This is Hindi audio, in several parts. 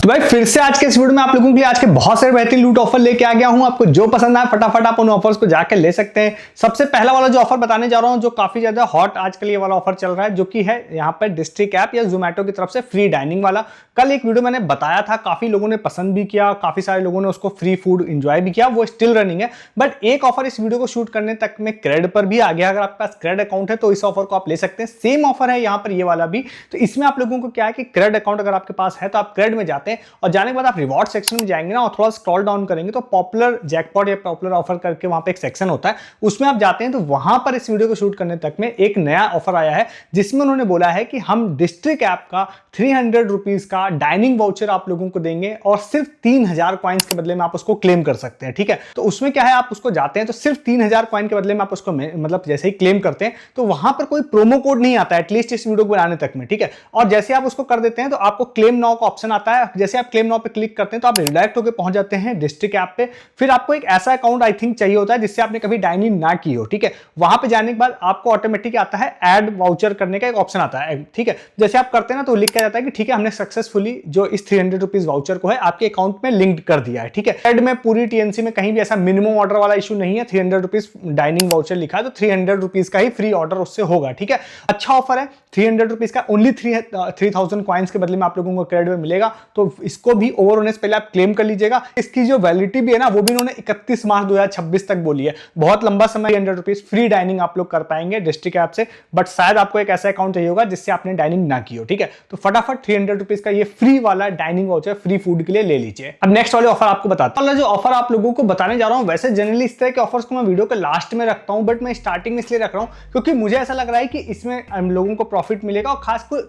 भाई फिर से आज के इस वीडियो में आप लोगों के लिए आज के बहुत सारे बेहतरीन लूट ऑफर लेके आ गया हूं। आपको जो पसंद आए फटाफट आप उन ऑफर्स को जाकर ले सकते हैं। सबसे पहला वाला जो ऑफर बताने जा रहा हूं जो काफी ज्यादा हॉट आजकल ये वाला ऑफर चल रहा है, जो कि है यहाँ पर डिस्ट्रिक्ट ऐप या जोमेटो की तरफ से फ्री डाइनिंग वाला। कल एक वीडियो मैंने बताया था, काफी लोगों ने पसंद भी किया, काफी सारे लोगों ने उसको फ्री फूड इंजॉय भी किया, वो स्टिल रनिंग है। बट एक ऑफर इस वीडियो को शूट करने तक में क्रेड पर भी आ गया। अगर आपके पास क्रेड अकाउंट है तो इस ऑफर को आप ले सकते हैं। सेम ऑफर है यहाँ पर ये वाला भी। तो इसमें आप लोगों को क्या है कि क्रेड अकाउंट अगर आपके पास है तो आप क्रेड में जाते हैं और जाने के बाद आप रिवॉर्ड सेक्शन में जाएंगे ना और थोड़ा स्क्रॉल डाउन करेंगे तो पॉपुलर जैकपॉट या पॉपुलर ऑफर करके वहां पे एक सेक्शन होता है, उसमें आप जाते हैं। तो वहां पर इस वीडियो को शूट करने तक में एक नया ऑफर आया है जिसमें उन्होंने बोला है कि हम डिस्ट्रिक्ट ऐप का 300 रुपीज का डाइनिंग वाउचर आप लोगों को देंगे और सिर्फ 3000 कॉइन्स के बदले में आप उसको क्लेम कर सकते हैं। ठीक है, तो उसमें क्या है, आप उसको जाते हैं तो सिर्फ 3000 कॉइन के बदले में आप उसको मतलब जैसे ही क्लेम करते हैं तो वहां पर कोई प्रोमो कोड नहीं आता है एटलीस्ट इस वीडियो को बनाने तक में। ठीक है, और जैसे आप उसको कर देते हैं तो आपको क्लेम नाउ का ऑप्शन आता है। जैसे आप क्लेम नाउ पे क्लिक करते हैं तो आप रिडायरेक्ट होकर पहुंच जाते हैं डिस्ट्रिक्ट ऐप पे। फिर आपको एक ऐसा अकाउंट आई थिंक चाहिए होता है जिससे आपने कभी डाइनिंग ना की हो। ठीक है, वहां पे जाने के बाद आपको ऑटोमेटिक आता है ऐड वाउचर करने का एक ऑप्शन आता है। ठीक है, जैसे आप करते हैं ना तो लिख के जाता है कि ठीक है हमने सक्सेसफुली जो इस 300 रुपीज वाउचर को है आपके अकाउंट में लिंक्ड कर दिया है। ठीक है, ऐड में पूरी टीएनसी में कहीं भी ऐसा मिनिमम ऑर्डर वाला इशू नहीं है। 300 रुपीज डाइनिंग वाउचर लिखा है तो 300 रुपीज का ही फ्री ऑर्डर उससे होगा। ठीक है, अच्छा ऑफर है। 300 रुपीज का ओनली 3000 कॉइन्स के बदले में आप लोगों को क्रेडिट में मिलेगा। तो इसको भी ओवर होने से पहले आप क्लेम कर लीजिएगा। इसकी जो वैलिडिटी भी है ना वो भी इन्होंने 31 मार्च 2026 तक बोली है। बहुत लंबा समय 300 रुपीज फ्री डाइनिंग आप लोग कर पाएंगे डिस्ट्रिक्ट ऐप से। बट शायद आपको एक ऐसा अकाउंट चाहिए होगा जिससे आपने डाइनिंग ना की हो। ठीक है, तो फटाफट 300 रुपीज का ये फ्री वाला डाइनिंग वाउचर फ्री फूड के लिए ले लीजिए। अब नेक्स्ट वाले ऑफर आपको बताता हूं। जो ऑफर आप लोगों को बताने जा रहा हूं, वैसे जनरली इस तरह के ऑफर्स को मैं वीडियो के लास्ट में रखता हूं, बट मैं स्टार्टिंग में इसलिए रख रहा हूं क्योंकि मुझे ऐसा लग रहा है कि इसमें हम लोगों को प्रॉफिट मिलेगा और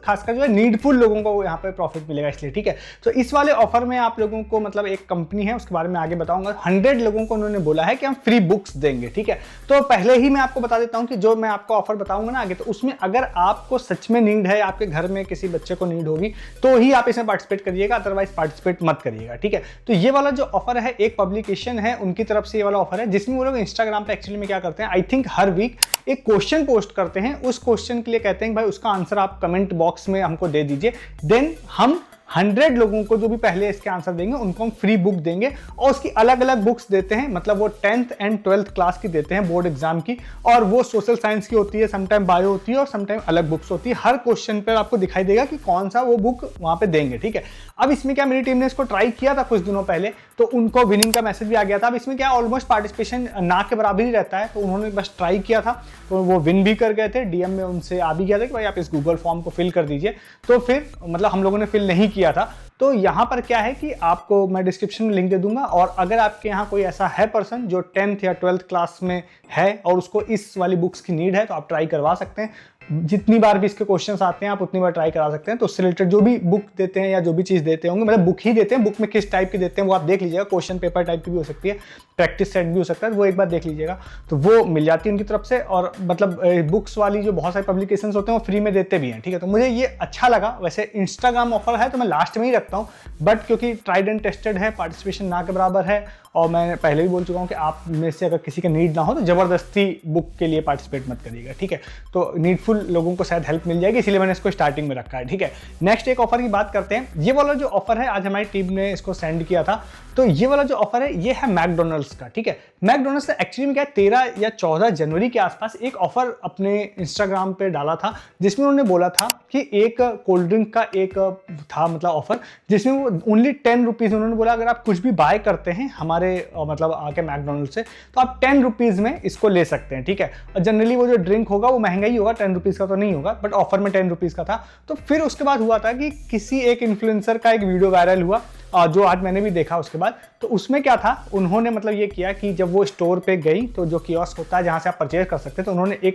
खासकर जो है नीडफुल लोगों को यहाँ पे प्रॉफिट मिलेगा इसलिए। ठीक है, तो इस वाले ऑफर में आप लोगों को मतलब एक कंपनी है उसके बारे में आगे बताऊंगा। 100 लोगों को उन्होंने बोला है कि हम फ्री बुक्स देंगे। ठीक है, तो पहले ही मैं आपको बता देता हूं कि जो मैं आपको ऑफर बताऊंगा ना आगे, तो उसमें अगर आपको सच में नीड है, आपके घर में किसी बच्चे को नीड होगी तो ही आप इसमें पार्टिसिपेट करिएगा, अदरवाइज पार्टिसिपेट मत करिएगा। ठीक है, तो ये वाला जो ऑफर है एक पब्लिकेशन है उनकी तरफ से ये वाला ऑफर है जिसमें वो लोग इंस्टाग्राम पे एक्चुअली में क्या करते हैं, आई थिंक हर वीक एक क्वेश्चन पोस्ट करते हैं। उस क्वेश्चन के लिए कहते हैं भाई उसका आंसर आप कमेंट बॉक्स में हमको दे दीजिए, देन हम 100 लोगों को जो भी पहले इसके आंसर देंगे उनको हम फ्री बुक देंगे। और उसकी अलग अलग बुक्स देते हैं, मतलब वो 10th एंड 12th क्लास की देते हैं बोर्ड एग्जाम की, और वो सोशल साइंस की होती है, समटाइम बायो होती है और समटाइम अलग बुक्स होती है। हर क्वेश्चन पर आपको दिखाई देगा कि कौन सा वो बुक वहां पे देंगे। ठीक है, अब इसमें क्या, मेरी टीम ने इसको ट्राई किया था कुछ दिनों पहले तो उनको विनिंग का मैसेज भी आ गया था। अब इसमें क्या ऑलमोस्ट पार्टिसिपेशन ना के बराबर ही रहता है, तो उन्होंने बस ट्राई किया था तो वो विन भी कर गए थे। डीएम में उनसे आ भी गया था कि भाई आप इस गूगल फॉर्म को फिल कर दीजिए, तो फिर मतलब हम लोगों ने फिल नहीं किया था। तो यहाँ पर क्या है कि आपको मैं डिस्क्रिप्शन में लिंक दे दूंगा, और अगर आपके यहाँ कोई ऐसा है पर्सन जो 10th या 12th क्लास में है और उसको इस वाली बुक्स की नीड है तो आप ट्राई करवा सकते हैं। जितनी बार भी इसके क्वेश्चंस आते हैं आप उतनी बार ट्राई करा सकते हैं। तो उससे रिलेटेड जो भी बुक देते हैं या जो भी चीज़ देते होंगे, मतलब बुक ही देते हैं, बुक में किस टाइप की देते हैं वो आप देख लीजिएगा। क्वेश्चन पेपर टाइप की भी हो सकती है, प्रैक्टिस सेट भी हो सकता है, वो एक बार देख लीजिएगा तो वो मिल जाती है उनकी तरफ से। और मतलब बुक्स वाली जो बहुत सारे पब्लिकेशंस होते हैं वो फ्री में देते भी हैं। ठीक है, तो मुझे ये अच्छा लगा। वैसे इंस्टाग्राम ऑफर है तो मैं लास्ट में ही रखता हूँ, बट क्योंकि ट्राइड एंड टेस्टेड है, पार्टिसिपेशन ना के बराबर है, और मैं पहले भी बोल चुका हूँ कि आप में से अगर किसी का नीड ना हो तो जबरदस्ती बुक के लिए पार्टिसिपेट मत करिएगा। ठीक है, तो नीडफुल लोगों को शायद हेल्प मिल जाएगी, इसीलिए मैंने इसको स्टार्टिंग में रखा है। ठीक है, नेक्स्ट एक ऑफर की बात करते हैं। ये वाला जो ऑफर है आज हमारी टीम ने इसको सेंड किया था, तो ये वाला जो ऑफर है ये है मैकडोनल्ड्स का। ठीक है, मैकडोनल्ड्स ने एक्चुअली में क्या 13 या 14 जनवरी के आसपास एक ऑफर अपने इंस्टाग्राम पे डाला था जिसमें उन्होंने बोला था कि एक कोल्ड ड्रिंक का एक था मतलब ऑफर, जिसमें वो ओनली 10 रुपीज उन्होंने बोला अगर आप कुछ भी बाय करते हैं हमारे मतलब आके मैकडोनल्ड से तो आप 10 रुपीज में इसको ले सकते हैं। ठीक है, और जनरली वो जो ड्रिंक होगा वो महंगा ही होगा, 10 रुपीज का तो नहीं होगा, बट ऑफर में 10 रुपीज का था। तो फिर उसके बाद हुआ था कि किसी एक इन्फ्लुएंसर का एक वीडियो वायरल हुआ जो आज मैंने भी देखा उसके बाद। तो उसमें क्या था, उन्होंने मतलब ये किया कि जब वो स्टोर पे गई तो जो कियोस्क होता है जहाँ से आप परचेज कर सकते हैं, तो उन्होंने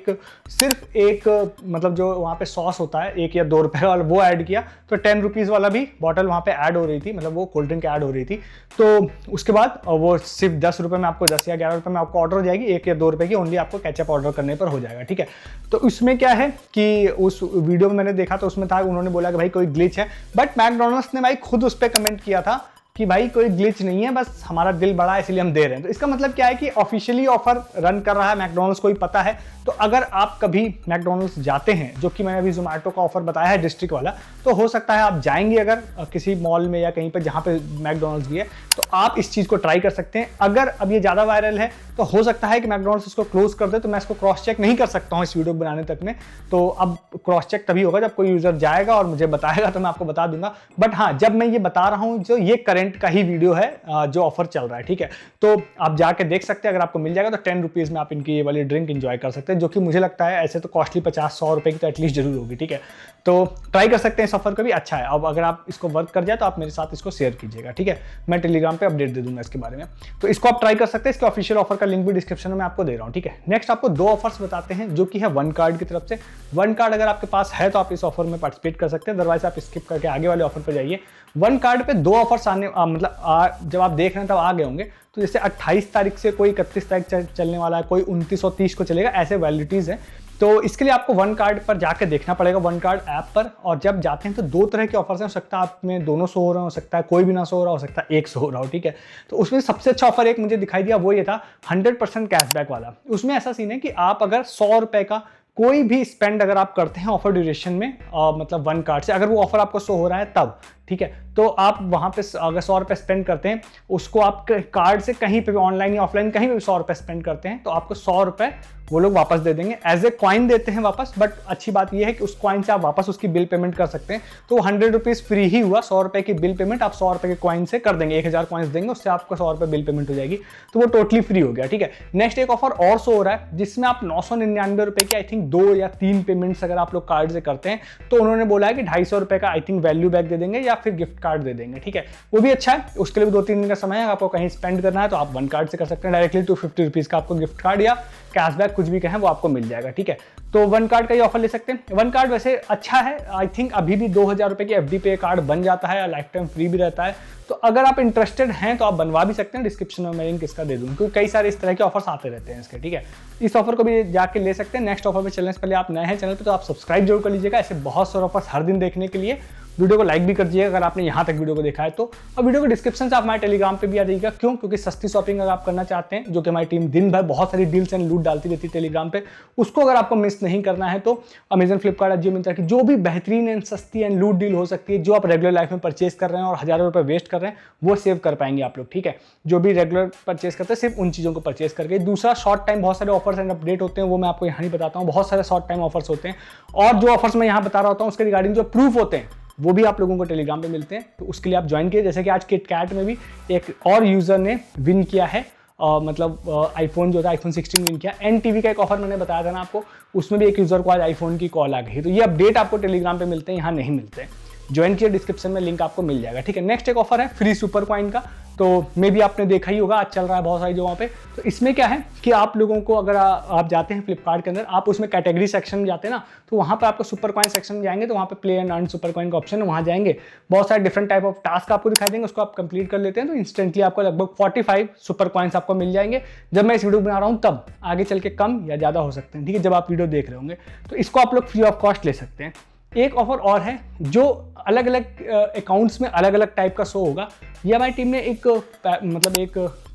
सिर्फ एक मतलब जो वहाँ पे सॉस होता है 1 या 2 रुपए वाला वो ऐड किया, तो 10 रुपीज़ वाला भी बॉटल वहाँ पे ऐड हो रही थी, मतलब वो कोल्ड ड्रिंक ऐड हो रही थी। तो उसके बाद वो सिर्फ 10 रुपये में आपको 10 या 11 रुपये में आपको ऑर्डर हो जाएगी, 1 या 2 रुपये की ओनली आपको केचप ऑर्डर करने पर हो जाएगा। ठीक है, तो उसमें क्या है कि उस वीडियो में मैंने देखा तो उसमें था उन्होंने बोला कि भाई कोई ग्लिच है, बट मैकडोनल्ड्स ने भाई खुद उस पर कमेंट किया था कि भाई कोई ग्लिच नहीं है, बस हमारा दिल बड़ा है इसलिए हम दे रहे हैं। तो इसका मतलब क्या है कि ऑफिशियली ऑफर रन कर रहा है मैकडॉनल्ड्स को ही पता है। तो अगर आप कभी मैकडॉनल्ड्स जाते हैं, जो कि मैंने अभी जोमेटो का ऑफर बताया है डिस्ट्रिक्ट वाला, तो हो सकता है आप जाएंगे अगर किसी मॉल में या कहीं पर जहाँ पे मैकडॉनल्ड्स भी है, तो आप इस चीज़ को ट्राई कर सकते हैं। अगर अब ये ज़्यादा वायरल है तो हो सकता है कि मैकडॉनल्ड्स इसको क्लोज कर दे, तो मैं इसको क्रॉस चेक नहीं कर सकता हूँ इस वीडियो बनाने तक में। तो अब क्रॉस चेक तभी होगा जब कोई यूजर जाएगा और मुझे बताएगा, तो मैं आपको बता दूंगा। बट हाँ, जब मैं ये बता रहा हूँ, जो ये करंट का ही वीडियो है जो ऑफर चल रहा है, ठीक है। तो आप जाके देख सकते हैं, अगर आपको मिल जाएगा तो 10 रुपीज़ में आप इनकी ये वाली ड्रिंक इंजॉय कर सकते हैं, जो कि मुझे लगता है ऐसे तो कॉस्टली 50-100 रुपए की तो एटलीस्ट जरूर होगी, ठीक है। तो ट्राई कर सकते हैं, इस ऑफर का भी अच्छा है। अब अगर आप इसको वर्क कर जाए तो आप मेरे साथ इसको शेयर कीजिएगा, ठीक है। मैं टेलीग्राम पे अपडेट दे दूंगा इसके बारे में, तो इसको आप ट्राई कर सकते हैं। इसके ऑफिशियल ऑफर का लिंक भी डिस्क्रिप्शन में आपको दे रहा हूँ, ठीक है। नेक्स्ट आपको 2 ऑफर्स बताते हैं, जो कि है वन कार्ड की तरफ से। वन कार्ड अगर आपके पास है तो आप इस ऑफर में पार्टिसिपेट कर सकते हैं, अदरवाइज आप स्किप करके आगे वाले ऑफर पर जाइए। वन कार्ड पे 2 ऑफर्स आने जब आप देख रहे हैं तब आ गए होंगे। तो जैसे 28 तारीख से कोई 31 तारीख चलने वाला है, कोई 29 और 30 को चलेगा, ऐसे वैलिडिटीज है। तो इसके लिए आपको वन कार्ड पर जाकर देखना पड़ेगा, वन कार्ड ऐप पर। और जब जाते हैं तो 2 तरह के ऑफर्स हैं, हो सकता है आप में दोनों शो हो रहा हो सकता है कोई भी ना शो हो रहा हो सकता है एक शो हो रहा हो, ठीक है। तो उसमें सबसे अच्छा ऑफर एक मुझे दिखाई दिया, वो ये था 100% कैशबैक वाला। उसमें ऐसा सीन है कि आप अगर 100 रुपए का कोई भी स्पेंड अगर आप करते हैं ऑफर ड्यूरेशन में, मतलब वन कार्ड से, अगर वो ऑफर आपको शो हो रहा है तब, ठीक है, तो आप वहाँ पे अगर 100 रुपये स्पेंड करते हैं, उसको आप कार्ड से कहीं पे भी, ऑनलाइन या ऑफलाइन कहीं पे भी 100 रुपये स्पेंड करते हैं, तो आपको 100 रुपये वो लोग वापस दे देंगे। एज ए कॉइन देते हैं वापस, बट अच्छी बात यह है कि उस कॉइन से आप वापस उसकी बिल पेमेंट कर सकते हैं। तो 100 रुपीज़ फ्री ही हुआ, 100 रुपये की बिल पेमेंट आप 100 रुपये के कॉइन से कर देंगे, 1000 कॉइन्स देंगे, उससे आपको 100 रुपये बिल पेमेंट हो जाएगी, तो वो टोटली फ्री हो गया, ठीक है। नेक्स्ट एक ऑफर और शो हो रहा है, जिसमें आप 999 रुपये की आई थिंक 2 या 3 पेमेंट्स अगर आप लोग कार्ड से करते हैं, तो उन्होंने बोला है कि 250 रुपये का आई थिंक वैल्यू बैक दे देंगे या फिर गिफ्ट कार्ड दे देंगे, ठीक है। वो भी अच्छा है, उसके लिए भी 2-3 दिन का समय है। आपको कहीं स्पेंड करना है तो आप वन कार्ड से कर सकते हैं डायरेक्टली, 250 रुपीज़ का आपको गिफ्ट कार्ड या कैशबैक कुछ भी कहें वो आपको मिल जाएगा, ठीक है। तो वन कार्ड का ही ऑफर ले सकते हैं। वन कार्ड वैसे अच्छा है, आई थिंक अभी भी 2000 रुपये की FD पे कार्ड बन जाता है, लाइफ टाइम फ्री भी रहता है। तो अगर आप इंटरेस्टेड हैं तो आप बनवा भी सकते हैं, डिस्क्रिप्शन में मैं लिंक इसका दे दूंगा, क्योंकि कई सारे इस तरह के ऑफर्स आते रहते हैं इसके, ठीक है। इस ऑफर को भी जाके ले सकते हैं। नेक्स्ट ऑफर में चलने से पहले आप नए हैं चैनल पे तो आप सब्सक्राइब जरूर कर लीजिएगा, ऐसे बहुत सारे ऑफर्स हर दिन देखने के लिए। वीडियो को लाइक भी कर दीजिएगा अगर आपने यहाँ तक वीडियो को देखा है तो। और वीडियो को डिस्क्रिप्शन से आप हमारे टेलीग्राम पे भी आ जाइएगा, क्यों? क्योंकि सस्ती शॉपिंग अगर आप करना चाहते हैं, जो कि हमारी टीम दिन भर बहुत सारी डील्स एंड लूट डालती रहती है टेलीग्राम पे, उसको अगर आपको मिस नहीं करना है तो अमेजन, फ्लिपकार्ट, जियो, मिंत्रा की जो भी बेहतरीन एंड सस्ती एंड लूट डील हो सकती है, जो आप रेगुलर लाइफ में परचेस कर रहे हैं और हज़ारों रुपये वेस्ट कर रहे हैं, वो सेव कर पाएंगे आप लोग, ठीक है। जो भी रेगुलर परचेस करते हैं सिर्फ उन चीज़ों को परचेस करके। दूसरा, शॉर्ट टाइम बहुत सारे ऑफर्स एंड अपडेट होते हैं, वो मैं आपको यहाँ नहीं बताता हूँ। बहुत सारे शॉर्ट टाइम ऑफर्स होते हैं, और जो ऑफर्स मैं यहाँ बता रहा होता हूँ उसके रिगार्डिंग जो प्रूफ होते हैं वो भी आप लोगों को टेलीग्राम पे मिलते हैं। तो उसके लिए आप ज्वाइन कीजिए। जैसे कि आज किटकैट में भी एक और यूजर ने विन किया है, मतलब आईफोन जो था आईफोन 16 विन किया। NTV का एक ऑफर मैंने बताया था ना आपको, उसमें भी एक यूजर को आज आईफोन की कॉल आ गई। तो ये अपडेट आपको टेलीग्राम पे मिलते हैं, यहाँ नहीं मिलते हैं। ज्वाइन किया, डिस्क्रिप्शन में लिंक आपको मिल जाएगा, ठीक है। नेक्स्ट एक ऑफर है फ्री सुपर कॉइन का, तो मे भी आपने देखा ही होगा, आज चल रहा है बहुत सारी जगहों पे। तो इसमें क्या है कि आप लोगों को, अगर आप जाते हैं फ्लिपकार्ट के अंदर, आप उसमें कैटेगरी सेक्शन में जाते हैं ना, तो वहाँ पर आपको सुपर कॉइन सेक्शन में जाएंगे, तो वहाँ पे play and earn super coin का ऑप्शन है, वहाँ जाएंगे, बहुत सारे डिफरेंट टाइप ऑफ टास्क आपको दिखाई देंगे, उसको आप कंप्लीट कर लेते हैं तो इंस्टेंटली आपको लगभग 45 सुपर कॉइन्स आपको मिल जाएंगे। जब मैं इस वीडियो बना रहा हूँ तब, आगे चल के कम या ज़्यादा हो सकते हैं, ठीक है, जब आप वीडियो देख रहे होंगे। तो इसको आप लोग फ्री ऑफ कॉस्ट ले सकते हैं। एक ऑफर और है जो अलग अलग अकाउंट्स में अलग अलग टाइप का शो होगा। ये हमारी टीम ने एक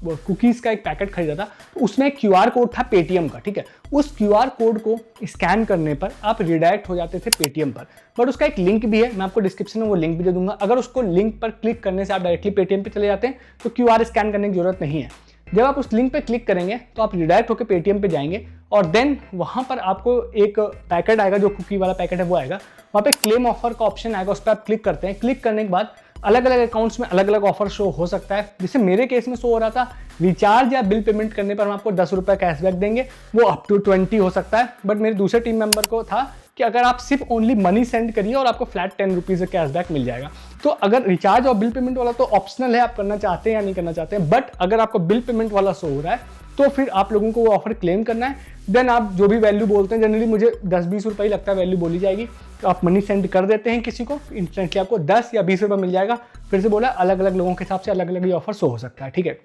कुकीज़ का एक पैकेट खरीदा था, तो उसमें एक QR कोड था पेटीएम का, ठीक है। उस QR कोड को स्कैन करने पर आप रिडायरेक्ट हो जाते थे पेटीएम पर, बट उसका एक लिंक भी है, मैं आपको डिस्क्रिप्शन में वो लिंक भी दे दूंगा। अगर उसको लिंक पर क्लिक करने से आप डायरेक्टली पेटीएम पे चले जाते हैं तो QR स्कैन करने की जरूरत नहीं है। जब आप उस लिंक पे क्लिक करेंगे तो आप रिडायरेक्ट होकर पेटीएम पे जाएंगे, और देन वहाँ पर आपको एक पैकेट आएगा, जो कुकी वाला पैकेट है वो आएगा। वहाँ पे क्लेम ऑफर का ऑप्शन आएगा, उस पर आप क्लिक करते हैं। क्लिक करने के बाद अलग अलग अकाउंट्स में अलग अलग ऑफर शो हो सकता है। जैसे मेरे केस में शो हो रहा था, रिचार्ज या बिल पेमेंट करने पर हम आपको 10 रुपये कैशबैक देंगे, वो अप टू 20 हो सकता है। बट मेरे दूसरे टीम मेंबर को था कि अगर आप सिर्फ ओनली मनी सेंड करिए और आपको फ्लैट 10 रुपीज़ कैशबैक मिल जाएगा। तो अगर रिचार्ज और बिल पेमेंट वाला तो ऑप्शनल है, आप करना चाहते हैं या नहीं करना चाहते हैं, बट अगर आपको बिल पेमेंट वाला शो हो रहा है तो फिर आप लोगों को वो ऑफर क्लेम करना है। देन आप जो भी वैल्यू बोलते हैं, जनरली मुझे 10-20 रुपये ही लगता है वैल्यू बोली जाएगी, तो आप मनी सेंड कर देते हैं किसी को, इंस्टेंटली आपको 10 या 20 रुपये मिल जाएगा। फिर से बोला, अलग अलग लोगों के हिसाब से अलग अलग ये ऑफर शो हो सकता है, ठीक है।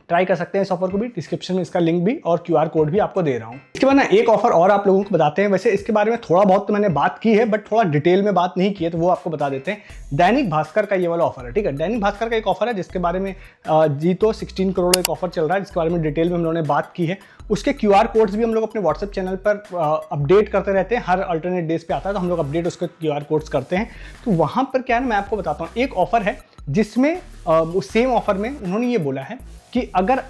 ट्राई कर सकते हैं इस ऑफर को भी। डिस्क्रिप्शन में इसका लिंक भी और QR कोड भी आपको दे रहा हूँ। इसके बाद ना एक ऑफर और आप लोगों को बताते हैं। वैसे इसके बारे में थोड़ा बहुत तो मैंने बात की है, बट थोड़ा डिटेल में बात नहीं की है, तो वो आपको बता देते हैं। दैनिक भास्कर का ये वाला ऑफर है, ठीक है। दैनिक भास्कर का एक ऑफर है जिसके बारे में जीतो 16 करोड़ एक ऑफर चल रहा है, जिसके बारे में डिटेल में हम लोगों ने बात की है। उसके QR कोड्स भी हम लोग अपने व्हाट्सएप चैनल पर अपडेट करते रहते हैं। हर अल्टरनेट डेज पे आता है तो हम लोग अपडेट उसके QR कोड्स करते हैं। तो वहाँ पर क्या है, मैं आपको बताता हूँ, एक ऑफर है जिसमें उस सेम ऑफर में उन्होंने ये बोला है कि अगर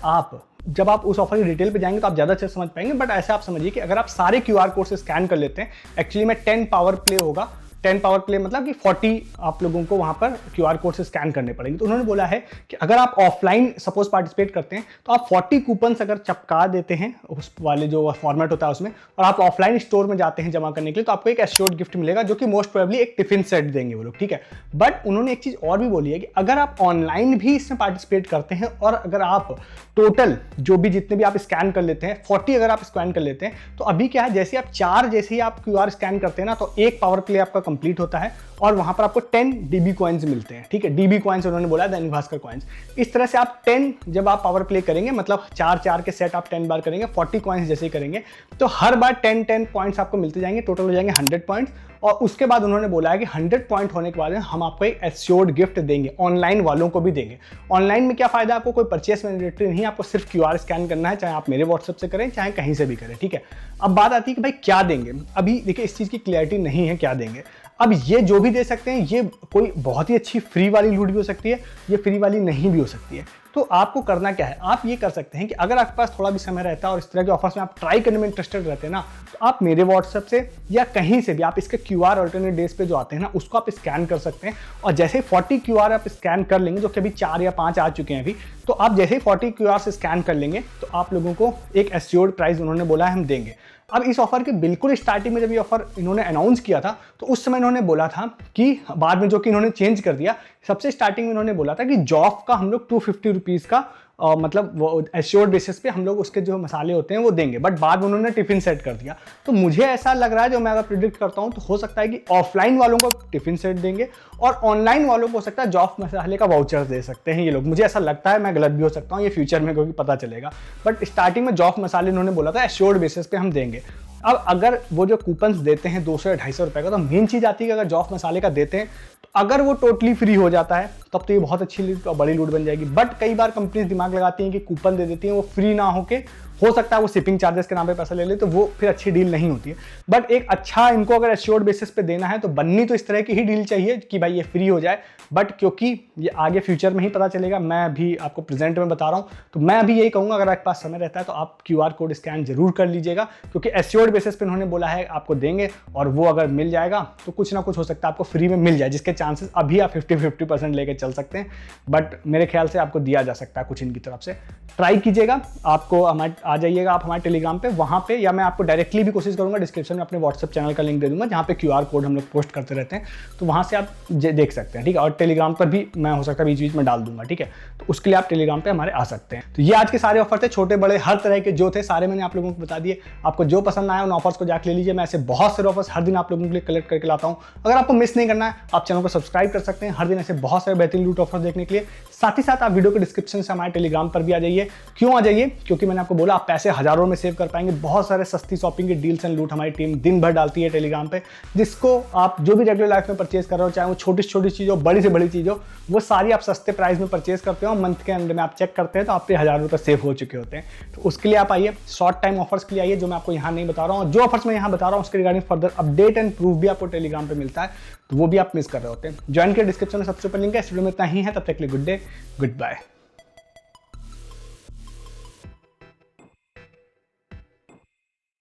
जब आप उस ऑफर की डिटेल पे जाएंगे तो आप ज़्यादा अच्छे से समझ पाएंगे, बट ऐसे आप समझिए कि अगर आप सारे QR कोड से स्कैन कर लेते हैं, एक्चुअली में 10 पावर प्ले होगा। 10 पावर प्ले मतलब कि 40 आप लोगों को वहाँ पर QR कोड से स्कैन करने पड़ेंगे। तो उन्होंने बोला है कि अगर आप ऑफलाइन सपोज पार्टिसिपेट करते हैं तो आप 40 कूपन्स अगर चिपका देते हैं उस वाले जो फॉर्मेट होता है उसमें, और आप ऑफलाइन स्टोर में जाते हैं जमा करने के लिए, तो आपको एक एश्योर्ड गिफ्ट मिलेगा जो कि मोस्ट प्रोबेबली एक टिफिन सेट देंगे वो लोग, ठीक है। बट उन्होंने एक चीज़ और भी बोली है कि अगर आप ऑनलाइन भी इसमें पार्टिसिपेट करते हैं और अगर आप टोटल जो भी जितने भी आप स्कैन कर लेते हैं 40 अगर आप स्कैन कर लेते हैं, तो अभी क्या है, जैसे आप 4 जैसे ही आप QR स्कैन करते हैं ना, तो एक पावर प्ले आपका कंप्लीट होता है और वहां पर आपको 10 DB कॉइन्स मिलते हैं, ठीक है। DB कॉइन्स उन्होंने बोला दैनिक भास्कर कॉइन्स। इस तरह से आप 10 जब आप पावर प्ले करेंगे, मतलब 4 के सेट आप 10 बार करेंगे, 40 कॉइन्स जैसे ही करेंगे, तो हर बार 10 पॉइंट्स आपको मिलते जाएंगे, टोटल हो जाएंगे 100 पॉइंट्स। और उसके बाद उन्होंने बोला है कि 100 पॉइंट होने के बाद हम आपको एक एश्योर्ड गिफ्ट देंगे, ऑनलाइन वालों को भी देंगे। ऑनलाइन में क्या फायदा, आपको कोई परचेस मैंडेटरी नहीं, आपको सिर्फ QR स्कैन करना है, चाहे आप मेरे व्हाट्सएप से करें चाहे कहीं से भी करें, ठीक है। अब बात आती है कि भाई क्या देंगे। अभी देखिए इस चीज़ की क्लैरिटी नहीं है क्या देंगे। अब ये जो भी दे सकते हैं, ये कोई बहुत ही अच्छी फ्री वाली लूट भी हो सकती है, ये फ्री वाली नहीं भी हो सकती है। तो आपको करना क्या है, आप ये कर सकते हैं कि अगर आपके पास थोड़ा भी समय रहता है और इस तरह के ऑफर्स में आप ट्राई करने में इंटरेस्टेड रहते हैं ना, तो आप मेरे व्हाट्सएप से या कहीं से भी आप इसके QR अल्टरनेट डेज पे जो आते हैं ना, उसको आप स्कैन कर सकते हैं। और जैसे ही 40 QR आप स्कैन कर लेंगे, जो कि अभी 4 या 5 आ चुके हैं अभी, तो आप जैसे ही 40 QR से स्कैन कर लेंगे तो आप लोगों को एक एश्योर्ड प्राइस उन्होंने बोला है हम देंगे। अब इस ऑफर के बिल्कुल स्टार्टिंग में जब ये ऑफर इन्होंने अनाउंस किया था, तो उस समय इन्होंने बोला था कि बाद में जो कि इन्होंने चेंज कर दिया, सबसे स्टार्टिंग में इन्होंने बोला था कि जॉफ का हम लोग 250 रुपीज़ का मतलब वो एश्योर्ड बेसिस पे हम लोग उसके जो मसाले होते हैं वो देंगे, बट बाद में उन्होंने टिफिन सेट कर दिया। तो मुझे ऐसा लग रहा है, जो मैं अगर प्रिडिक्ट करता हूँ, तो हो सकता है कि ऑफलाइन वालों को टिफिन सेट देंगे और ऑनलाइन वालों को हो सकता है जॉफ मसाले का वाउचर दे सकते हैं ये लोग। मुझे ऐसा लगता है, मैं गलत भी हो सकता हूँ, ये फ्यूचर में क्योंकि पता चलेगा। बट स्टार्टिंग में जॉफ मसाले इन्होंने बोला था एश्योर्ड बेसिस पे हम देंगे। अब अगर वो जो कूपन्स देते हैं 200 या 250 रुपये का, तो मेन चीज़ आती है कि अगर जॉफ मसाले का देते हैं तो अगर वो टोटली फ्री हो जाता है तब तो ये बहुत अच्छी लूट और बड़ी लूट बन जाएगी। बट कई बार कंपनीज दिमाग लगाती हैं कि कूपन दे देती हैं, वो फ्री ना होके हो सकता है वो शिपिंग चार्जेस के नाम पे पैसा ले ले, तो वो फिर अच्छी डील नहीं होती है। बट एक अच्छा इनको अगर एश्योर्ड बेसिस पे देना है तो बननी तो इस तरह की ही डील चाहिए कि भाई ये फ्री हो जाए। बट क्योंकि ये आगे फ्यूचर में ही पता चलेगा, मैं भी आपको प्रेजेंट में बता रहा हूँ, तो मैं अभी यही कहूँगा अगर आपके पास समय रहता है तो आप QR कोड स्कैन जरूर कर लीजिएगा, क्योंकि एश्योर्ड बेसिस पे उन्होंने बोला है आपको देंगे, और वो अगर मिल जाएगा तो कुछ ना कुछ हो सकता है आपको फ्री में मिल जाए, जिसके चांसेस अभी आप 50-50% लेके चल सकते हैं। बट मेरे ख्याल से आपको दिया जा सकता है कुछ इनकी तरफ से। ट्राई कीजिएगा, आपको हमारे आ जाइएगा आप हमारे टेलीग्राम पे, वहाँ पे, या मैं आपको डायरेक्टली भी कोशिश करूँगा, डिस्क्रिप्शन में अपने व्हाट्सएप चैनल का लिंक दे दूँगा, जहाँ पे QR कोड हम लोग पोस्ट करते रहते हैं, तो वहाँ से आप देख सकते हैं, ठीक है। और टेलीग्राम पर भी मैं हो सकता है बीच बीच में डाल दूंगा, ठीक है। तो उसके लिए आप टेलीग्राम पे हमारे आ सकते हैं। तो ये आज के सारे ऑफर थे, छोटे बड़े हर तरह के जो थे सारे मैंने आप लोगों को बता दिए। आपको जो पसंद आया उन ऑफर्स को जाकर ले लीजिए। मैं ऐसे बहुत सारे ऑफर्स हर दिन आप लोगों के लिए कलेक्ट करके लाता हूँ। अगर आपको मिस नहीं करना है, आप चैनल को सब्सक्राइब कर सकते हैं हर दिन ऐसे बहुत सारे बेहतरीन लूट ऑफर्स देखने के लिए। साथ ही साथ आप वीडियो के डिस्क्रिप्शन से हमारे टेलीग्राम पर भी आ जाइए। क्यों आ जाइए? क्योंकि मैंने आपको बोला आप पैसे हजारों में सेव कर पाएंगे। बहुत सारे सस्ती शॉपिंग के डील्स एंड लूट हमारी टीम दिन भर डालती है टेलीग्राम पे, जिसको आप जो भी रेगुलर लाइफ में परचेज कर रहे हो, चाहे वो छोटी से छोटी चीज़ हो, बड़ी से बड़ी चीज़ हो, वो सारी आप सस्ते प्राइस में परचेज करते हो। मंथ के एंड में आप चेक करते हैं तो आप पे 1000 रुपये सेव हो चुके होते हैं। तो उसके लिए आप आइए, शॉर्ट टाइम ऑफर्स के लिए आइए, जो मैं आपको यहाँ नहीं बता रहा हूँ। जो ऑफर्स मैं यहाँ बता रहा हूँ उसके regarding further update and proof भी आपको टेलीग्राम पे मिलता है, तो वो भी आप मिस कर रहे होते हैं। ज्वाइन के डिस्क्रिप्शन में सबसे ऊपर लिंक है। इस वीडियो में इतना ही है, तब तक के लिए गुड डे, गुड बाय।